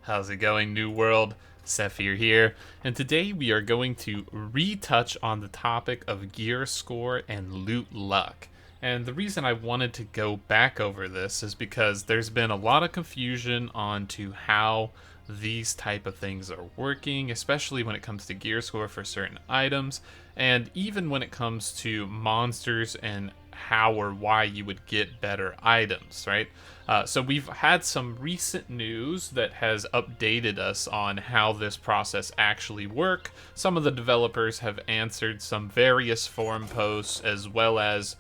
How's it going, New World? Sethphir here, and today we are going to retouch on the topic of gear score and loot luck. And the reason I wanted to go back over this is because there's been a lot of confusion onto how these type of things are working, especially when it comes to gear score for certain items, and even when it comes to monsters and how or why you would get better items, right? So we've had some recent news that has updated us on how this process actually work. Some of the developers have answered some various forum posts as well as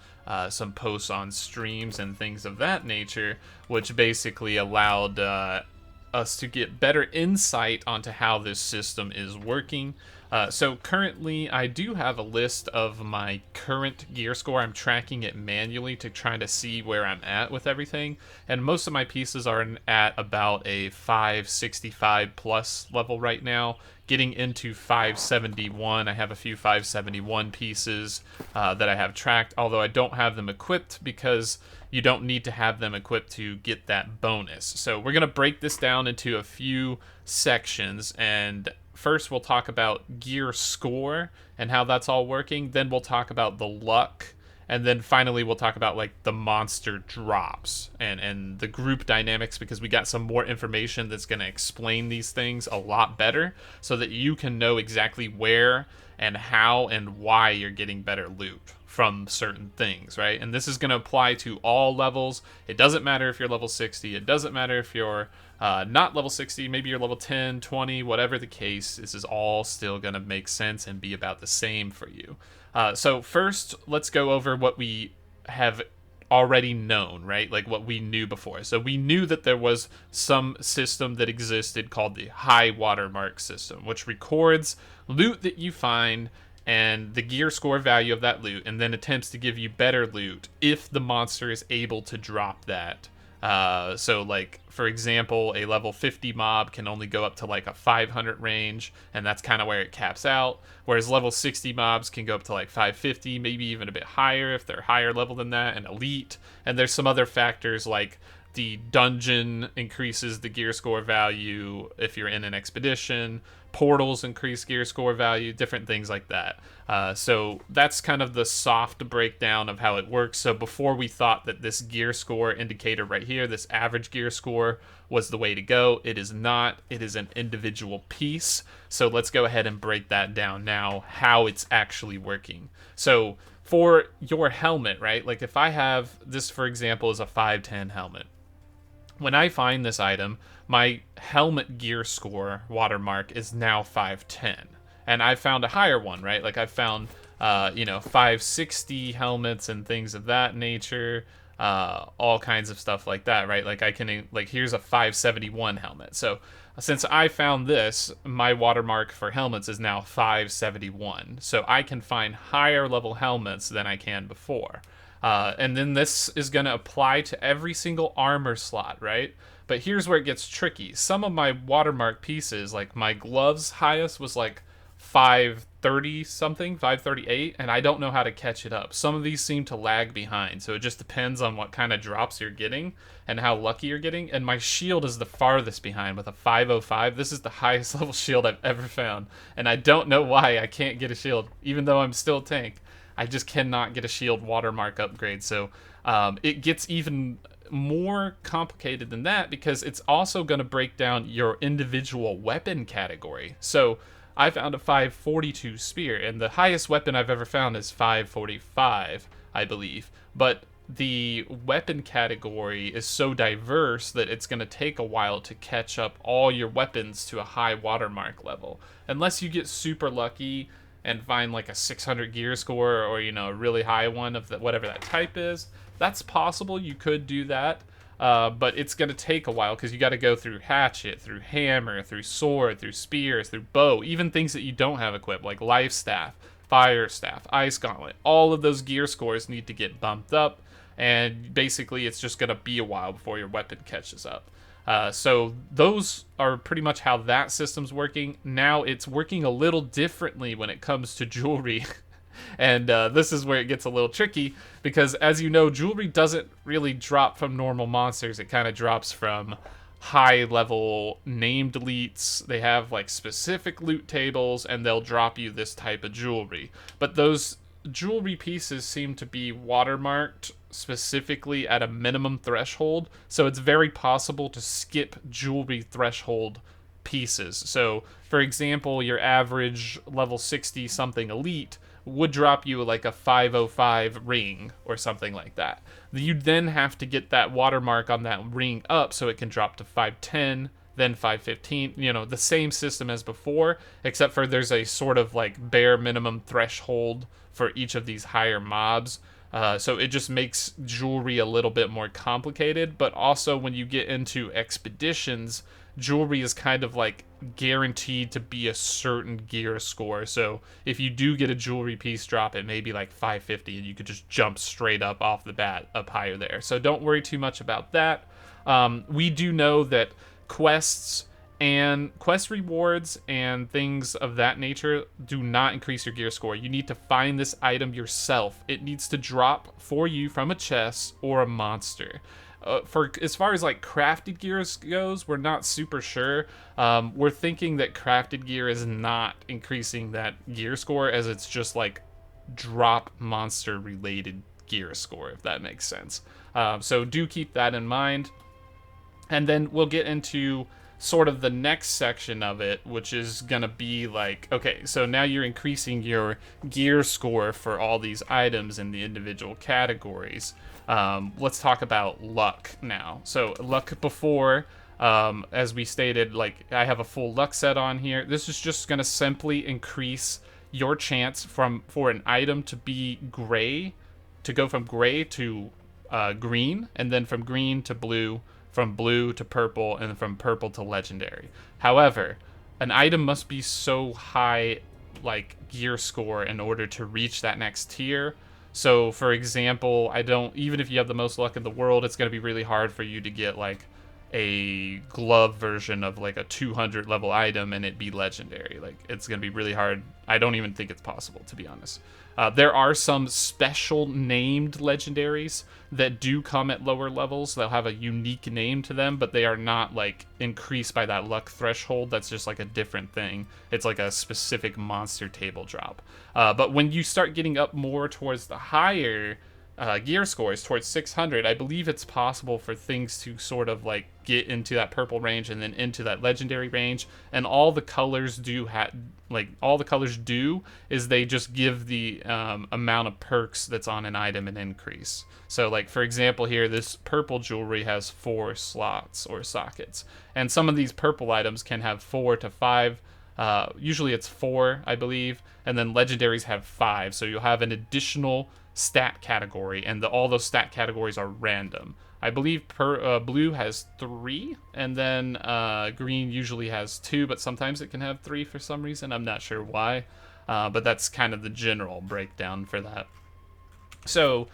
some posts on streams and things of that nature, which basically allowed us to get better insight onto how this system is working. So currently, I do have a list of my current gear score. I'm tracking it manually to try to see where I'm at with everything. And most of my pieces are at about a 565 plus level right now, getting into 571. I have a few 571 pieces that I have tracked, although I don't have them equipped because you don't need to have them equipped to get that bonus. So we're going to break this down into a few sections, and first we'll talk about gear score and how that's all working. Then we'll talk about the luck, and then finally we'll talk about like the monster drops and the group dynamics, because we got some more information that's going to explain these things a lot better so that you can know exactly where and how and why you're getting better loot from certain things, right? And this is going to apply to all levels. It doesn't matter if you're level 60. It doesn't matter if you're not level 60. Maybe you're level 10, 20, whatever the case. This is all still going to make sense and be about the same for you. So first, let's go over what we have already known, right? Like what we knew before. So we knew that there was some system that existed called the high watermark system, which records loot that you find and the gear score value of that loot, and then attempts to give you better loot if the monster is able to drop that. So like, for example, a level 50 mob can only go up to like a 500 range, and that's kind of where it caps out, whereas level 60 mobs can go up to like 550, maybe even a bit higher if they're higher level than that, and elite. And there's some other factors like the dungeon increases the gear score value if you're in an expedition, portals increase gear score value, different things like that. So that's kind of the soft breakdown of how it works. So before we thought that this gear score indicator right here, this average gear score, was the way to go. It is not. It is an individual piece. So let's go ahead and break that down now, how it's actually working. So for your helmet, right? Like if I have this, for example, is a 510 helmet. When I find this item, my helmet gear score watermark is now 510. And I found a higher one, right? Like I found, 560 helmets and things of that nature, all kinds of stuff like that, right? Like I can, like here's a 571 helmet. So since I found this, my watermark for helmets is now 571. So I can find higher level helmets than I can before. And then this is going to apply to every single armor slot, right? But here's where it gets tricky. Some of my watermark pieces, like my gloves highest was like 530 something, 538, and I don't know how to catch it up. Some of these seem to lag behind, so it just depends on what kind of drops you're getting and how lucky you're getting. And my shield is the farthest behind with a 505. This is the highest level shield I've ever found, and I don't know why I can't get a shield, even though I'm still tank. I just cannot get a shield watermark upgrade. So it gets even more complicated than that, because it's also going to break down your individual weapon category. So I found a 542 spear, and the highest weapon I've ever found is 545, I believe. But the weapon category is so diverse that it's going to take a while to catch up all your weapons to a high watermark level. Unless you get super lucky and find like a 600 gear score, or a really high one of whatever that type is. That's possible. You could do that, but it's going to take a while, because you got to go through hatchet, through hammer, through sword, through spears, through bow, even things that you don't have equipped, like life staff, fire staff, ice gauntlet. All of those gear scores need to get bumped up, and basically it's just going to be a while before your weapon catches up. So those are pretty much how that system's working. Now it's working a little differently when it comes to jewelry. And this is where it gets a little tricky, because as you know, jewelry doesn't really drop from normal monsters. It kind of drops from high level named elites. They have like specific loot tables, and they'll drop you this type of jewelry. But those jewelry pieces seem to be watermarked specifically at a minimum threshold, so it's very possible to skip jewelry threshold pieces. So, for example, your average level 60 something elite would drop you like a 505 ring or something like that. You then have to get that watermark on that ring up so it can drop to 510, then 515, the same system as before, except for there's a sort of like bare minimum threshold for each of these higher mobs. So it just makes jewelry a little bit more complicated, but also when you get into expeditions, jewelry is kind of like guaranteed to be a certain gear score. So if you do get a jewelry piece drop, it may be like 550 and you could just jump straight up off the bat up higher there. So don't worry too much about that. We do know that quests and quest rewards and things of that nature do not increase your gear score. You need to find this item yourself. It needs to drop for you from a chest or a monster. For as far as like crafted gears goes, we're not super sure. We're thinking that crafted gear is not increasing that gear score, as it's just like drop monster related gear score, if that makes sense. So do keep that in mind. And then we'll get into sort of the next section of it, which is gonna be like, okay, so now you're increasing your gear score for all these items in the individual categories. Let's talk about luck now. So luck before, as we stated, like I have a full luck set on here. This is just gonna simply increase your chance for an item to be gray, to go from gray to green, and then from green to blue, from blue to purple, and from purple to legendary. However, an item must be so high like gear score in order to reach that next tier. So for example, even if you have the most luck in the world, it's going to be really hard for you to get like a glove version of like a 200 level item and it be legendary. Like it's going to be really hard. I don't even think it's possible, to be honest. There are some special named legendaries that do come at lower levels. They'll have a unique name to them, but they are not like increased by that luck threshold. That's just like a different thing. It's like a specific monster table drop. But when you start getting up more towards the higher gear scores, towards 600, I believe it's possible for things to sort of like get into that purple range and then into that legendary range. And all the colors do is they just give the amount of perks that's on an item an increase. So like for example here, this purple jewelry has 4 slots or sockets, and some of these purple items can have 4 to 5. Usually it's 4, I believe, and then legendaries have 5. So you'll have an additional stat category, and all those stat categories are random. I believe blue has 3, and then green usually has 2, but sometimes it can have 3 for some reason. I'm not sure why, but that's kind of the general breakdown for that. So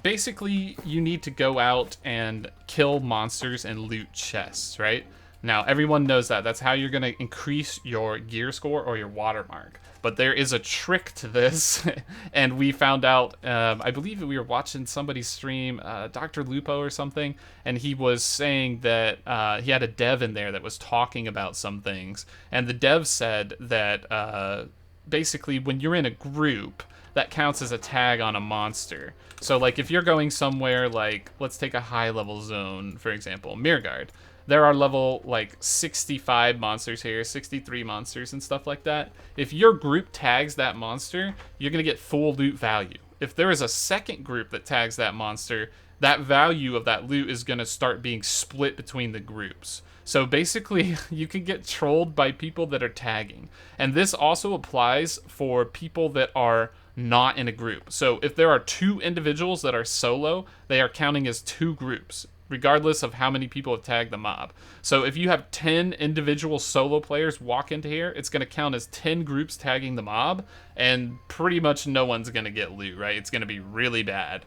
basically, you need to go out and kill monsters and loot chests, right? Now, everyone knows that. That's how you're going to increase your gear score or your watermark. But there is a trick to this, and we found out, I believe we were watching somebody stream, Dr. Lupo or something, and he was saying that he had a dev in there that was talking about some things, and the dev said that basically when you're in a group, that counts as a tag on a monster. So like if you're going somewhere like, let's take a high level zone, for example, Mirgard. There are level like 65 monsters here, 63 monsters and stuff like that. If your group tags that monster, you're going to get full loot value. If there is a second group that tags that monster, that value of that loot is going to start being split between the groups. So basically, you can get trolled by people that are tagging. And this also applies for people that are not in a group. So if there are 2 individuals that are solo, they are counting as 2 groups, regardless of how many people have tagged the mob. So if you have 10 individual solo players walk into here, it's going to count as 10 groups tagging the mob, and pretty much no one's going to get loot, right? It's going to be really bad.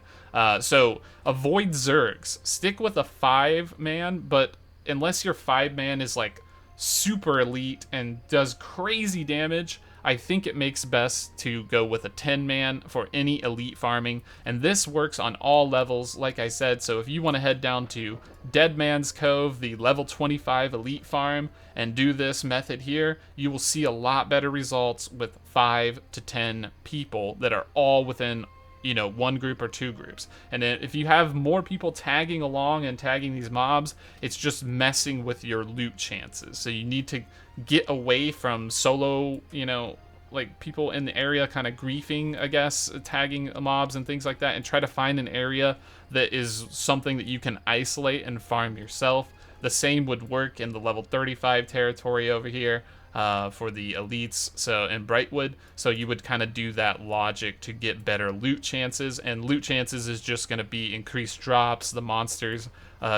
So avoid Zergs. Stick with a 5-man, but unless your 5-man is like super elite and does crazy damage, I think it makes best to go with a 10-man for any elite farming, and this works on all levels, like I said. So if you want to head down to Dead Man's Cove, the level 25 elite farm, and do this method here, you will see a lot better results with 5 to 10 people that are all within, you know, one group or two groups. And then if you have more people tagging along and tagging these mobs, it's just messing with your loot chances. So you need to get away from solo, you know, like people in the area kind of griefing, I guess, tagging mobs and things like that, and try to find an area that is something that you can isolate and farm yourself. The same would work in the level 35 territory over here. For the elites, so in Brightwood, so you would kind of do that logic to get better loot chances, and loot chances is just going to be increased drops, the monsters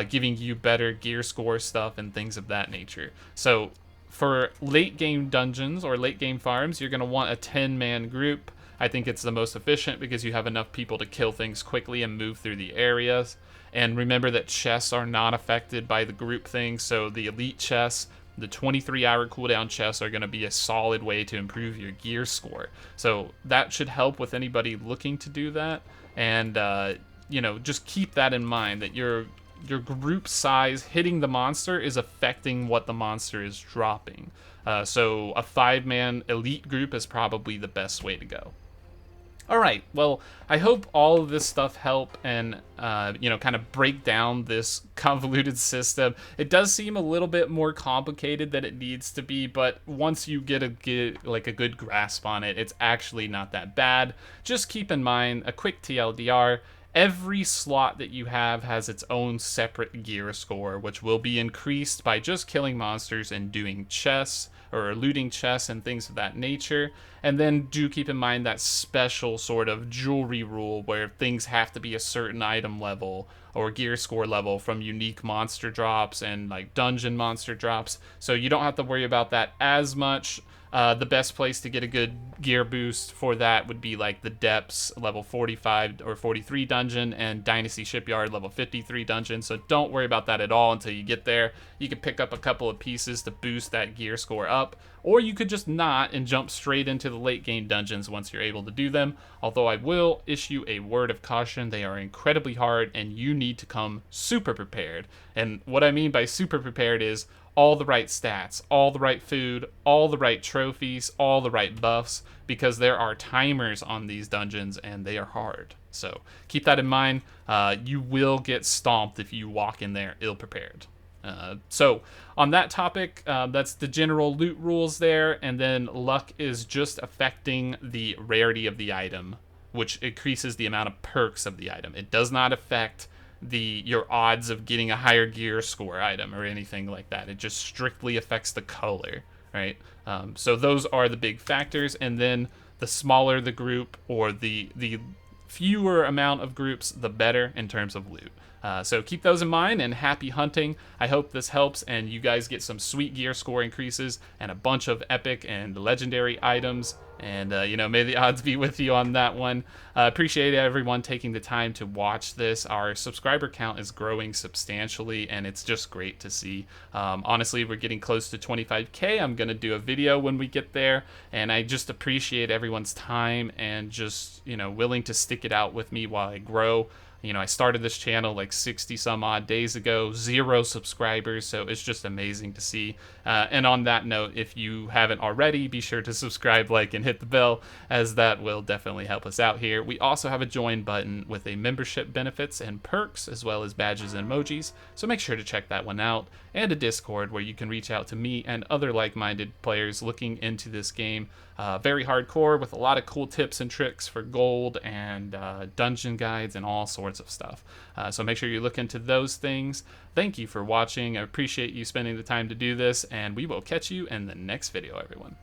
giving you better gear score stuff and things of that nature. So for late game dungeons or late game farms, you're going to want a 10-man group. I think it's the most efficient because you have enough people to kill things quickly and move through the areas. And remember that chests are not affected by the group thing, so the elite chests, the 23-hour cooldown chests, are going to be a solid way to improve your gear score. So that should help with anybody looking to do that. And, you know, just keep that in mind, that your group size hitting the monster is affecting what the monster is dropping. So a 5-man elite group is probably the best way to go. All right, well, I hope all of this stuff help and, you know, kind of break down this convoluted system. It does seem a little bit more complicated than it needs to be, but once you get a good grasp on it, it's actually not that bad. Just keep in mind, a quick TLDR, every slot that you have has its own separate gear score, which will be increased by just killing monsters and doing chests, or looting chests and things of that nature. And then do keep in mind that special sort of jewelry rule where things have to be a certain item level or gear score level from unique monster drops and like dungeon monster drops. So you don't have to worry about that as much. The best place to get a good gear boost for that would be like the Depths level 45 or 43 dungeon and Dynasty Shipyard level 53 dungeon. So don't worry about that at all until you get there. You can pick up a couple of pieces to boost that gear score up, or you could just not and jump straight into the late game dungeons once you're able to do them. Although I will issue a word of caution, they are incredibly hard and you need to come super prepared. And what I mean by super prepared is all the right stats, all the right food, all the right trophies, all the right buffs, because there are timers on these dungeons and they are hard. So keep that in mind. You will get stomped if you walk in there ill-prepared. So on that topic, that's the general loot rules there, and then luck is just affecting the rarity of the item, which increases the amount of perks of the item. It does not affect your odds of getting a higher gear score item or anything like that. It just strictly affects the color, right? So those are the big factors, and then the smaller the group or the fewer amount of groups, the better in terms of loot. So keep those in mind, and happy hunting. I hope this helps and you guys get some sweet gear score increases and a bunch of epic and legendary items. And, you know, may the odds be with you on that one. Appreciate everyone taking the time to watch this. Our subscriber count is growing substantially, and it's just great to see. Honestly, we're getting close to 25K. I'm going to do a video when we get there, and I just appreciate everyone's time and just, you know, willing to stick it out with me while I grow. You know, I started this channel like 60 some odd days ago, 0 subscribers, so it's just amazing to see. And on that note, if you haven't already, be sure to subscribe, like, and hit the bell, as that will definitely help us out here. We also have a join button with a membership benefits and perks, as well as badges and emojis, so make sure to check that one out, and a Discord where you can reach out to me and other like-minded players looking into this game. Very hardcore, with a lot of cool tips and tricks for gold and dungeon guides and all sorts of stuff. So make sure you look into those things. Thank you for watching. I appreciate you spending the time to do this, and we will catch you in the next video, everyone.